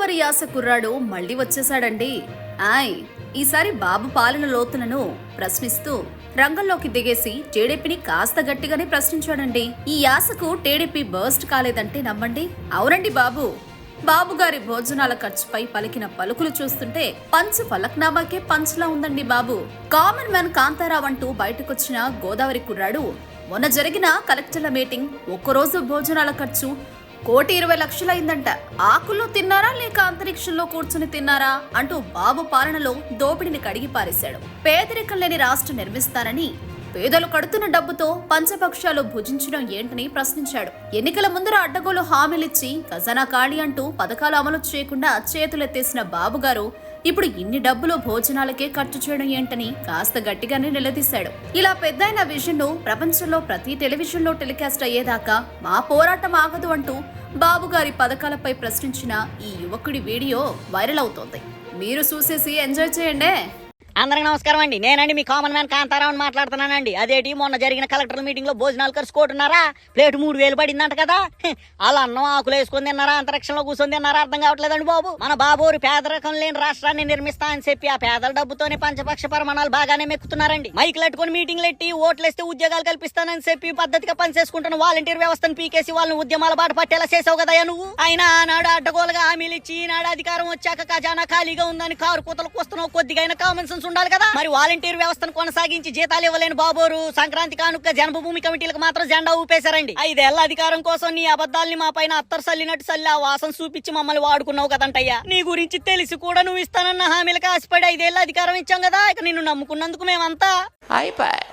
గోదావరి యాస కుర్రాడు మళ్ళీ వచ్చేశాడండి. ఈసారి బాబు పాలన లోతులను ప్రశ్నిస్తూ రంగంలోకి దిగేసి టీడీపీని కాస్త గట్టిగానే ప్రశ్నించాడండి. ఈ యాసకు టీడీపీ బర్స్ట్ కాలేదంటే నమ్మండి. అవునండి బాబు గారి భోజనాల ఖర్చుపై పలికిన పలుకులు చూస్తుంటే పంచ్ ఫలక్నామాకే పంచ్లా ఉందండి బాబు. కామన్ మ్యాన్ కాంతారావు అంటూ బయటకొచ్చిన గోదావరి కుర్రాడు మొన్న జరిగిన కలెక్టర్ల మీటింగ్ ఒక్కరోజు భోజనాల ఖర్చు 1,20,00,000 అయిందంట. ఆకుల్లో తిన్నారా లేక అంతరిక్షంలో కూర్చుని తిన్నారా అంటూ బాబు పాలనలో దోపిడిని కడిగి పారేశాడు. పేదరికం లేని రాష్ట్రం నిర్మిస్తానని పేదలు కడుతున్న డబ్బుతో పంచపక్షాలు భుజించడం ఏంటని ప్రశ్నించాడు. ఎన్నికల ముందర అడ్డగోలు హామీలిచ్చి ఖజానా ఖాళీ అంటూ పథకాలు అమలు చేయకుండా చేతులెత్తేసిన బాబుగారు ఇప్పుడు ఇన్ని డబ్బులు భోజనాలకే ఖర్చు చేయడం ఏంటని కాస్త గట్టిగానే నిలదీశాడు. ఇలా పెద్దయిన విజన్ ను ప్రపంచంలో ప్రతి టెలివిజన్ లో టెలికాస్ట్ అయ్యేదాకా మా పోరాటం ఆగదు అంటూ బాబుగారి పథకాలపై ప్రశ్నించిన ఈ యువకుడి వీడియో వైరల్ అవుతోంది. మీరు చూసేసి ఎంజాయ్ చేయండి. అందరికి నమస్కారం అండి. నేనండి మీ కామన్ మ్యాన్ కాంతారావు మాట్లాడుతున్నానండి. అదేటి మొన్న జరిగిన కలెక్టర్ మీటింగ్ లో భోజనాలు ఖర్చుకుంటున్నారా? ప్లేట్ 3,000 పడిందంట కదా. అలా అన్నం ఆకులు వేసుకొని తిన్నారా, అంతరిక్షంలో కూర్చొని తిన్నారా అర్థం కావట్లేదండి బాబు. మన బాబోరు పేదరికం లేని రాష్ట్రాన్ని నిర్మిస్తా అని చెప్పి ఆ పేదల డబ్బుతోనే పంచపక్ష పరిమాణాలు బాగానే మెక్కుతున్నారండి. మైకులు ఎట్టుకుని మీటింగ్లు ఎట్టి ఓట్లేస్తే ఉద్యోగాలు కల్పిస్తానని చెప్పి పద్ధతిగా పనిచేసుకుంటున్న వాలంటీర్ వ్యవస్థను పీకేసి వాళ్ళని ఉద్యమాల బాట పట్టేలా చేసావు కదా నువ్వు. అయినా ఆనాడు అడ్డగోలుగా హామీలు ఇచ్చి ఈనాడు అధికారం వచ్చాక ఖజానా ఖాళీగా ఉందని కారు కూతలకు వస్తున్నావు. కొద్దిగా కామన్ సెన్స్ ఉండాలి కదా. మరి వాలంటీర్ వ్యవస్థను కొనసాగించి జీతాలు ఇవ్వలేని బాబోరు సంక్రాంతి కానుక జన్మభూమి కమిటీలకు మాత్రం జెండా ఊపేశారండి. 5 ఏళ్ల అధికారం కోసం నీ అబద్ధాలని మా పైన అత్తరు సల్లినట్టు సల్లి ఆ వాసన చూపించి మమ్మల్ని వాడుకున్నావు కదంటయ్యా. నీ గురించి తెలిసి కూడా నువ్వు ఇస్తానన్న హామీలకు ఆశపడి 5 ఏళ్ల అధికారం ఇచ్చాం కదా. ఇక నిన్ను నమ్ముకున్నందుకు మేమంతా అయిపోయి